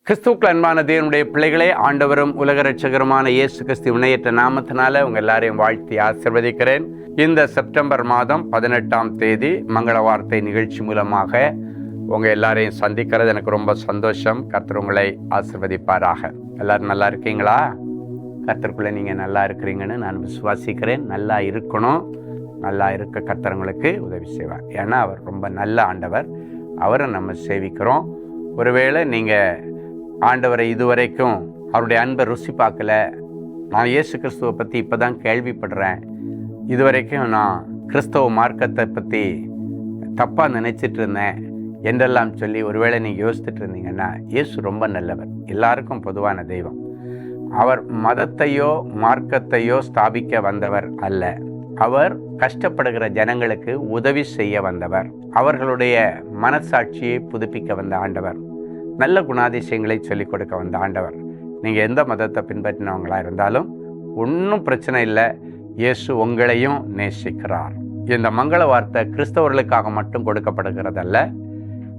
கிறிஸ்துவுக்குள் அன்பான தேவனுடைய பிள்ளைகளே, ஆண்டவரும் உலக ரட்சகருமான இயேசு கிறிஸ்து இணையற்ற நாமத்தினால உங்க எல்லாரையும் வாழ்த்தி ஆசீர்வதிக்கிறேன். இந்த செப்டம்பர் மாதம் 18ஆம் தேதி மங்கள வார்த்தை நிகழ்ச்சி மூலமாக உங்க எல்லாரையும் சந்திக்கிறது எனக்கு ரொம்ப சந்தோஷம். கர்த்தர் உங்களை ஆசீர்வதிப்பாராக. எல்லாரும் நல்லா இருக்கீங்களா? கர்த்தருக்குள்ள நீங்க நல்லா இருக்கிறீங்கன்னு நான் விசுவாசிக்கிறேன். நல்லா இருக்கணும். நல்லா இருக்க கர்த்தர் உங்களுக்கு உதவி செய்வார். ஏன்னா அவர் ரொம்ப நல்ல ஆண்டவர். அவரை நம்ம சேவிக்கிறோம். ஒருவேளை நீங்கள் ஆண்டவரை இதுவரைக்கும் அவருடைய அன்பை ருசி பார்க்கல, நான் இயேசு கிறிஸ்துவை பற்றி இப்போ தான் கேள்விப்படுறேன், இதுவரைக்கும் நான் கிறிஸ்தவ மார்க்கத்தை பற்றி தப்பாக நினச்சிட்டு இருந்தேன் என்றெல்லாம் சொல்லி ஒருவேளை நீங்கள் யோசிச்சுட்டு இருந்தீங்கன்னா, இயேசு ரொம்ப நல்லவர், எல்லாருக்கும் பொதுவான தெய்வம். அவர் மதத்தையோ மார்க்கத்தையோ ஸ்தாபிக்க வந்தவர் அல்ல. அவர் கஷ்டப்படுகிற ஜனங்களுக்கு உதவி செய்ய வந்தவர். அவர்களுடைய மனசாட்சியை புதுப்பிக்க வந்த ஆண்டவர். நல்ல குணாதிசயங்களை சொல்லிக் கொடுக்க வந்த ஆண்டவர். நீங்கள் எந்த மதத்தை பின்பற்றினவங்களா இருந்தாலும் ஒன்றும் பிரச்சனை இல்லை, இயேசு உங்களையும் நேசிக்கிறார். இந்த மங்கள வார்த்தை கிறிஸ்தவர்களுக்காக மட்டும் கொடுக்கப்படுகிறதல்ல,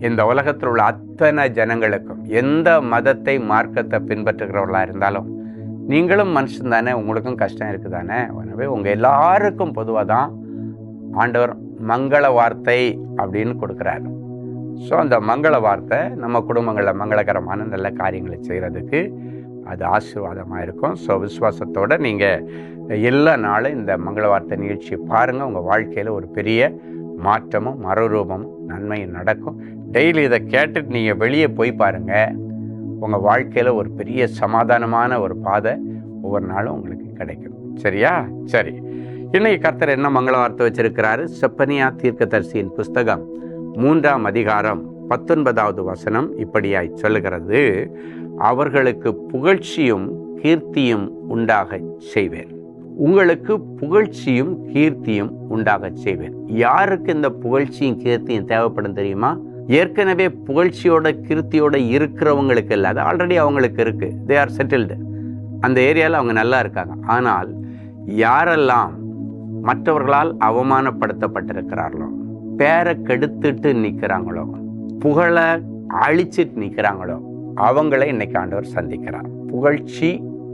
இந்த உலகத்தில் உள்ள அத்தனை ஜனங்களுக்கும், எந்த மதத்தை மார்க்கத்தை பின்பற்றுகிறவர்களாக இருந்தாலும், நீங்களும் மனுஷன் தானே, உங்களுக்கும் கஷ்டம் இருக்குது தானே. எனவே உங்கள் எல்லாருக்கும் பொதுவாக தான் ஆண்டவர் மங்கள வார்த்தை அப்படின்னு கொடுக்குறாரு. ஸோ அந்த மங்கள வார்த்தை நம்ம குடும்பங்களில் மங்களகரமான நல்ல காரியங்களை செய்கிறதுக்கு அது ஆசீர்வாதமாக இருக்கும். ஸோ விசுவாசத்தோடு நீங்கள் எல்லா நாளும் இந்த மங்கள வார்த்தை நிகழ்ச்சியை பாருங்கள். உங்கள் வாழ்க்கையில் ஒரு பெரிய மாற்றமும் மறுரூபமும் நன்மையும் நடக்கும். டெய்லி இதை கேட்டுட்டு நீங்கள் வெளியே போய் பாருங்கள். உங்கள் வாழ்க்கையில் ஒரு பெரிய சமாதானமான ஒரு பாதை ஒவ்வொரு நாளும் உங்களுக்கு கிடைக்கும். சரியா? சரி, இன்னைக்கு கர்த்தர் என்ன மங்கள வார்த்தை வச்சிருக்கிறாரு? செப்பனியா தீர்க்கதரிசியின் புஸ்தகம் 3ஆம் அதிகாரம் 19வது வசனம் இப்படியாய் சொல்லுகிறது: அவர்களுக்கு புகழ்ச்சியும் கீர்த்தியும் உண்டாக செய்வேன். உங்களுக்கு புகழ்ச்சியும் கீர்த்தியும் உண்டாக செய்வேன். யாருக்கு இந்த புகழ்ச்சியும் கீர்த்தியும் தேவைப்படும் தெரியுமா? ஏற்கனவே புகழ்ச்சியோட கீர்த்தியோட இருக்கிறவங்களுக்கு இல்லை, அது ஆல்ரெடி அவங்களுக்கு இருக்கு. They are settled. அந்த ஏரியாவில் அவங்க நல்லா இருக்காங்க. ஆனால் யாரெல்லாம் மற்றவர்களால் அவமானப்படுத்தப்பட்டிருக்கிறார்களோ, பேரை கெடுத்துட்டு நிற்கிறாங்களோ, புகழை அழிச்சிட்டு நிற்கிறாங்களோ, அவங்களை இன்னைக்கு ஆண்டவர் சந்திக்கிறார். புகழ்ச்சி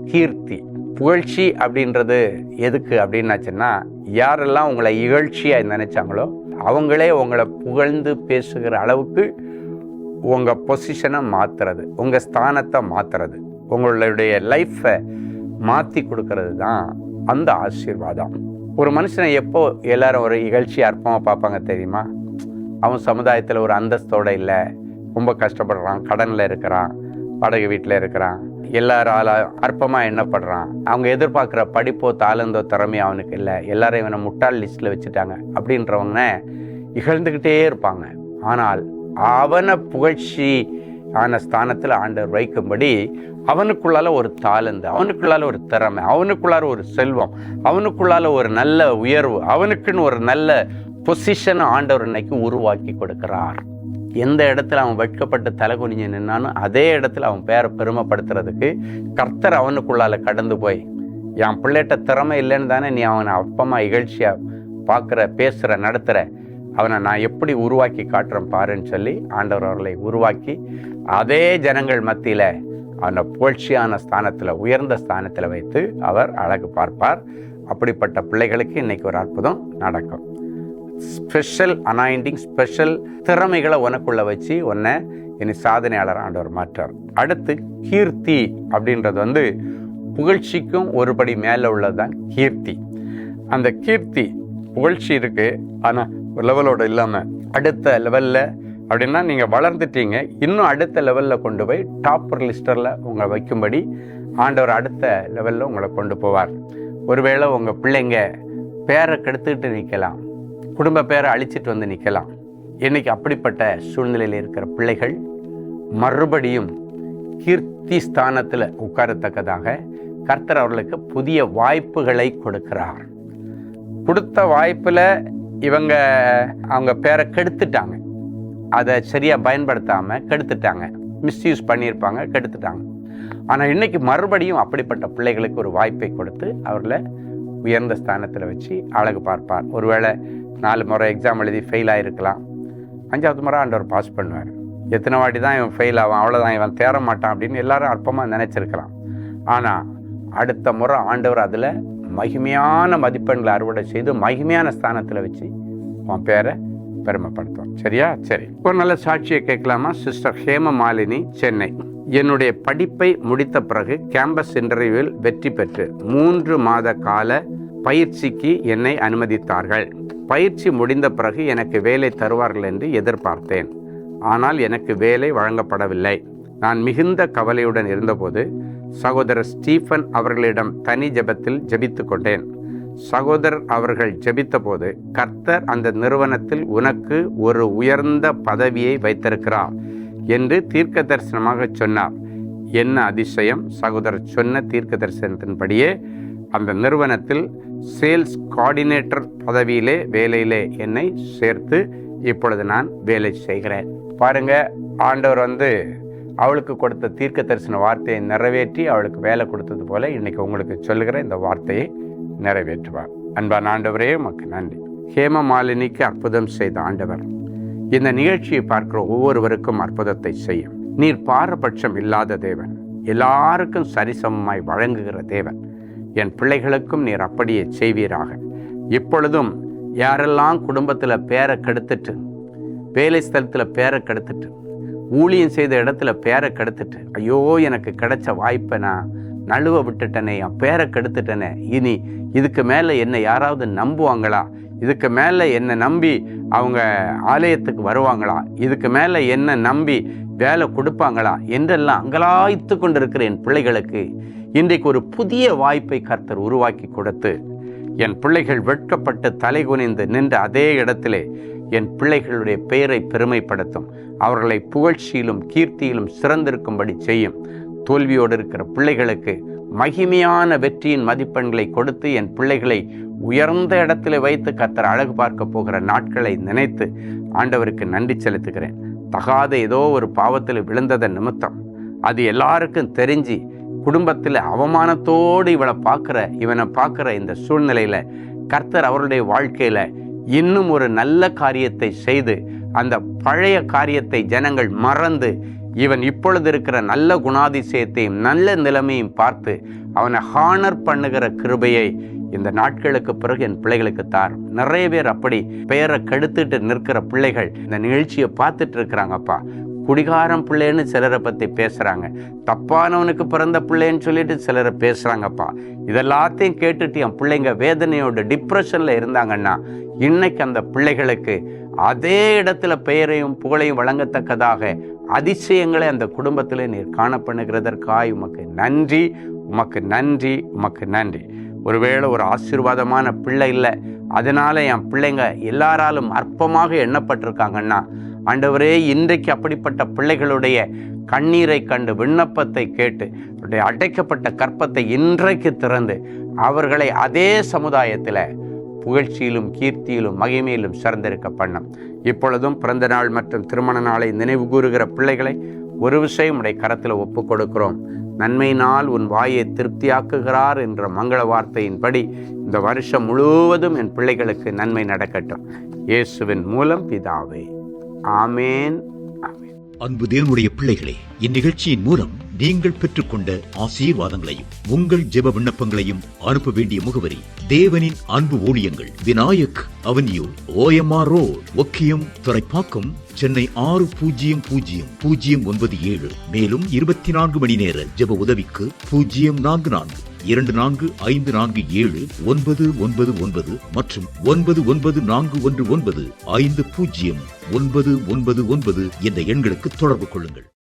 கீர்த்தி. புகழ்ச்சி அப்படின்றது எதுக்கு அப்படின்னாச்சுன்னா, யாரெல்லாம் உங்களை இகழ்ச்சியாக நினைச்சாங்களோ அவங்களே உங்களை புகழ்ந்து பேசுகிற அளவுக்கு உங்கள் பொசிஷனை மாற்றுறது, உங்கள் ஸ்தானத்தை மாற்றுறது, உங்களுடைய லைஃப்பை மாற்றி கொடுக்கறது தான் அந்த ஆசீர்வாதம். ஒரு மனுஷனை எப்போ எல்லாரும் ஒரு இகழ்ச்சியாக அற்பமாக பார்ப்பாங்க தெரியுமா? அவன் சமுதாயத்தில் ஒரு அந்தஸ்தோடு இல்லை, ரொம்ப கஷ்டப்படுறான், கடனில் இருக்கிறான், வாடகை வீட்டில் இருக்கிறான், எல்லாரால அற்பமாக எண்ணப்படுறான், அவங்க எதிர்பார்க்குற படிப்போ தாளந்தோ திறமையோ அவனுக்கு இல்லை, எல்லாரும் இவனை முட்டாள் லிஸ்ட்டில் வச்சுட்டாங்க அப்படின்றவங்க இகழ்ந்துக்கிட்டே இருப்பாங்க. ஆனால் அவனை புகழ்ச்சி ஆன ஸ்தானத்தில் ஆண்டவர் வைக்கும்படி அவனுக்குள்ளால ஒரு தாளந்து, அவனுக்குள்ளால ஒரு திறமை, அவனுக்குள்ளார ஒரு செல்வம், அவனுக்குள்ளால ஒரு நல்ல உயர்வு, அவனுக்குன்னு ஒரு நல்ல பொசிஷனை ஆண்டவர் இன்னைக்கு உருவாக்கி கொடுக்கிறார். எந்த இடத்துல அவன் வெட்கப்பட்டு தலை குனிஞ்சு நின்னாலும் அதே இடத்துல அவன் பேரை பெருமைப்படுத்துறதுக்கு கர்த்தர் அவனுக்குள்ளால கடந்து போய், என் பிள்ளைகிட்ட திறமை இல்லைன்னு தானே நீ அவனை அப்பமா இகழ்ச்சியா பார்க்குற, பேசுகிற, நடத்துகிற, அவனை நான் எப்படி உருவாக்கி காட்டுறேன் பாருன்னு சொல்லி ஆண்டவர் அவர்களை உருவாக்கி அதே ஜனங்கள் மத்தியில் அவனை புகழ்ச்சியான ஸ்தானத்தில், உயர்ந்த ஸ்தானத்தில் வைத்து அவர் அழகு பார்ப்பார். அப்படிப்பட்ட பிள்ளைகளுக்கு இன்னைக்கு ஒரு அற்புதம் நடக்கும். ஸ்பெஷல் அனாயிண்டிங், ஸ்பெஷல் திறமைகளை உனக்குள்ள வச்சு உன்னை இனி சாதனையாளர் ஆண்டவர் மாற்றார். அடுத்து கீர்த்தி அப்படின்றது புகழ்ச்சிக்கும் ஒருபடி மேலே உள்ளது தான் கீர்த்தி. அந்த கீர்த்தி, புகழ்ச்சி இருக்கு, ஆனால் ஒரு லெவலோடு இல்லாமல் அடுத்த லெவலில் அப்படின்னா நீங்கள் வளர்ந்துட்டீங்க, இன்னும் அடுத்த லெவலில் கொண்டு போய் டாப்பர் லிஸ்டரில் உங்களை வைக்கும்படி ஆண்டவர் அடுத்த லெவலில் உங்களை கொண்டு போவார். ஒருவேளை உங்கள் பிள்ளைங்க பேரை கெடுத்துக்கிட்டு நிற்கலாம், குடும்ப பேரை அழிச்சிட்டு வந்து நிற்கலாம். இன்னைக்கு அப்படிப்பட்ட சூழ்நிலையில் இருக்கிற பிள்ளைகள் மறுபடியும் கீர்த்தி ஸ்தானத்தில் உட்காரத்தக்கதாக கர்த்தர் அவர்களுக்கு புதிய வாய்ப்புகளை கொடுக்கிறார். கொடுத்த வாய்ப்பில் இவங்க அவங்க பேரை கெடுத்துட்டாங்க, அதை சரியாக பயன்படுத்தாமல் கெடுத்துட்டாங்க, மிஸ்யூஸ் பண்ணியிருப்பாங்க, கெடுத்துட்டாங்க. ஆனால் இன்னைக்கு மறுபடியும் அப்படிப்பட்ட பிள்ளைகளுக்கு ஒரு வாய்ப்பை கொடுத்து அவர்களை உயர்ந்த ஸ்தானத்தில் வச்சு அழகு பார்ப்பார். ஒருவேளை 4 முறை எக்ஸாம் எழுதி ஃபெயில் ஆகிருக்கலாம், 5வது முறை ஆண்டவர் பாஸ் பண்ணுவார். எத்தனை வாட்டி தான் இவன் ஃபெயில் ஆவான், அவ்வளோதான், இவன் தேற மாட்டான் அப்படின்னு எல்லாரும் அற்பமாக நினச்சிருக்கலாம். ஆனால் அடுத்த முறை ஆண்டவர் அதில் மகிமையான மதிப்பெண்களை அறுவடை செய்து மகிமையான ஸ்தானத்தில் வச்சு உன் பேரை பெருமைப்படுத்தும். சரியா? சரி, ஒரு நல்ல சாட்சியை கேட்கலாமா? சிஸ்டர் ஹேமமாலினி, சென்னை. என்னுடைய படிப்பை முடித்த பிறகு கேம்பஸ் இன்டர்வியூவில் வெற்றி பெற்று 3 மாத கால பயிற்சிக்கு என்னை அனுமதித்தார்கள். பயிற்சி முடிந்த பிறகு எனக்கு வேலை தருவார்கள் என்று எதிர்பார்த்தேன். ஆனால் எனக்கு வேலை வழங்கப்படவில்லை. நான் மிகுந்த கவலையுடன் இருந்தபோது சகோதரர் ஸ்டீஃபன் அவர்களிடம் தனி ஜெபத்தில் ஜெபித்து கொண்டேன். சகோதரர் அவர்கள் ஜெபித்த போது, கர்த்தர் அந்த நிறுவனத்தில் உனக்கு ஒரு உயர்ந்த பதவியை வைத்திருக்கிறார் என்று தீர்க்க தரிசனமாக சொன்னார். என்ன அதிசயம்! சகோதரர் சொன்ன தீர்க்க தரிசனத்தின்படியே அந்த நிறுவனத்தில் சேல்ஸ் கோஆர்டினேட்டர் பதவியிலே வேலையிலே என்னை சேர்த்து இப்பொழுது நான் வேலை செய்கிறேன். பாருங்க, ஆண்டவர் அவளுக்கு கொடுத்த தீர்க்க தரிசன வார்த்தையை நிறைவேற்றி அவளுக்கு வேலை கொடுத்தது போல இன்னைக்கு உங்களுக்கு சொல்லுகிற இந்த வார்த்தையை நிறைவேற்றுவார். அன்பான ஆண்டவரே, உமக்கு நன்றி. ஹேமமாலினிக்கு அற்புதம் செய்த ஆண்டவர் இந்த நிகழ்ச்சியை பார்க்கிற ஒவ்வொருவருக்கும் அற்புதத்தை செய்யும். நீர் பாரபட்சம் இல்லாத தேவன், எல்லாருக்கும் சரிசமமாய் வழங்குகிற தேவன். என் பிள்ளைகளுக்கும் நீர் அப்படியே செய்வீராக. இப்பொழுதும் யாரெல்லாம் குடும்பத்தில் பேரை கெடுத்துட்டு, வேலை ஸ்தலத்தில் பேரை கெடுத்துட்டு, ஊழியம் செய்த இடத்துல பேரை கெடுத்துட்டு, ஐயோ எனக்கு கிடைச்ச வாய்ப்பை நான் நழுவ விட்டுட்டனே, என் பேரை கெடுத்துட்டனே, இனி இதுக்கு மேலே என்னை யாராவது நம்புவாங்களா, இதுக்கு மேலே என்னை நம்பி அவங்க ஆலயத்துக்கு வருவாங்களா, இதுக்கு மேலே என்னை நம்பி வேலை கொடுப்பாங்களா என்றெல்லாம் அங்கலாய்த்து கொண்டிருக்கிற என் பிள்ளைகளுக்கு இன்றைக்கு ஒரு புதிய வாய்ப்பை கர்த்தர் உருவாக்கி கொடுத்து, என் பிள்ளைகள் வெட்கப்பட்டு தலை குனிந்து நின்ற அதே இடத்திலே என் பிள்ளைகளுடைய பெயரை பெருமைப்படுத்தும், அவர்களை புகழ்ச்சியிலும் கீர்த்தியிலும் சிறந்திருக்கும்படி செய்யும். தோல்வியோடு இருக்கிற பிள்ளைகளுக்கு மகிமையான வெற்றியின் மதிப்பெண்களை கொடுத்து என் பிள்ளைகளை உயர்ந்த இடத்துல வைத்து கர்த்தர் அழகு பார்க்க போகிற நாட்களை நினைத்து ஆண்டவருக்கு நன்றி செலுத்துகிறேன். தகாத ஏதோ ஒரு பாவத்தில் விழுந்ததன் நிமித்தம் அது எல்லாருக்கும் தெரிஞ்சு குடும்பத்தில் அவமானத்தோடு இவனை பார்க்குற இந்த சூழ்நிலையில் கர்த்தர் அவருடைய வாழ்க்கையில் இன்னும் ஒரு நல்ல காரியத்தை செய்து அந்த பழைய காரியத்தை ஜனங்கள் மறந்து இவன் இப்பொழுது இருக்கிற நல்ல குணாதிசயத்தையும் நல்ல நிலைமையும் பார்த்து அவனை ஹானர் பண்ணுகிற கிருபையை இந்த நாட்களுக்கு பிறகு என் பிள்ளைகளுக்கு தார். நிறைய பேர் அப்படி பெயரை கெடுத்துட்டு நிற்கிற பிள்ளைகள் இந்த நிகழ்ச்சியை பார்த்துட்டு இருக்கிறாங்கப்பா. குடிகாரம் பிள்ளைன்னு சிலரை பற்றி பேசுகிறாங்க, தப்பானவனுக்கு பிறந்த பிள்ளைன்னு சொல்லிட்டு சிலரை பேசுகிறாங்கப்பா. இதெல்லாத்தையும் கேட்டுட்டு என் பிள்ளைங்க வேதனையோட டிப்ரெஷனில் இருந்தாங்கன்னா இன்னைக்கு அந்த பிள்ளைகளுக்கு அதே இடத்துல பெயரையும் புகழையும் வழங்கத்தக்கதாக அதிசயங்களை அந்த குடும்பத்தில் நீர் காணப்படுகிறதற்காய் உமக்கு நன்றி, உமக்கு நன்றி, உமக்கு நன்றி. ஒருவேளை ஒரு ஆசீர்வாதமான பிள்ளை இல்லை, அதனால் என் பிள்ளைங்க எல்லாராலும் அற்பமாக எண்ணப்பட்டிருக்காங்கன்னா, ஆண்டவரே இன்றைக்கு அப்படிப்பட்ட பிள்ளைகளுடைய கண்ணீரை கண்டு விண்ணப்பத்தை கேட்டு அவருடைய அடைக்கப்பட்ட கற்பத்தை இன்றைக்கு திறந்து அவர்களை அதே சமுதாயத்தில் புகழ்ச்சியிலும் கீர்த்தியிலும் மகிமையிலும் சிறந்திருக்க பண்ணம். இப்பொழுதும் பிறந்த நாள் மற்றும் திருமண நாளை நினைவு கூறுகிற பிள்ளைகளை ஒரு விஷயம் உடைய கரத்தில் ஒப்பு கொடுக்கிறோம். நன்மையினால் உன் வாயை திருப்தியாக்குகிறார் என்ற மங்கள வார்த்தையின்படி இந்த வருஷம் முழுவதும் என் பிள்ளைகளுக்கு நன்மை நடக்கட்டும். இயேசுவின் மூலம் பிதாவே, ஆமேன். அன்பு தேவனுடைய பிள்ளைகளே, இந்நிகழ்ச்சியின் மூலம் நீங்கள் பெற்றுக்கொண்ட ஆசீர்வாதங்களையும் உங்கள் ஜெப விண்ணப்பங்களையும் அனுப்ப வேண்டிய முகவரி: தேவனின் அன்பு ஊழியங்கள், Vinayak avenue, OMR road, Okkiyam, Thoraipakkam, Chennai 600097. மேலும் 24 மணி நேர ஜெப உதவிக்கு 044-24547-999 மற்றும் 9941150999 என்ற எண்களுக்கு தொடர்பு கொள்ளுங்கள்.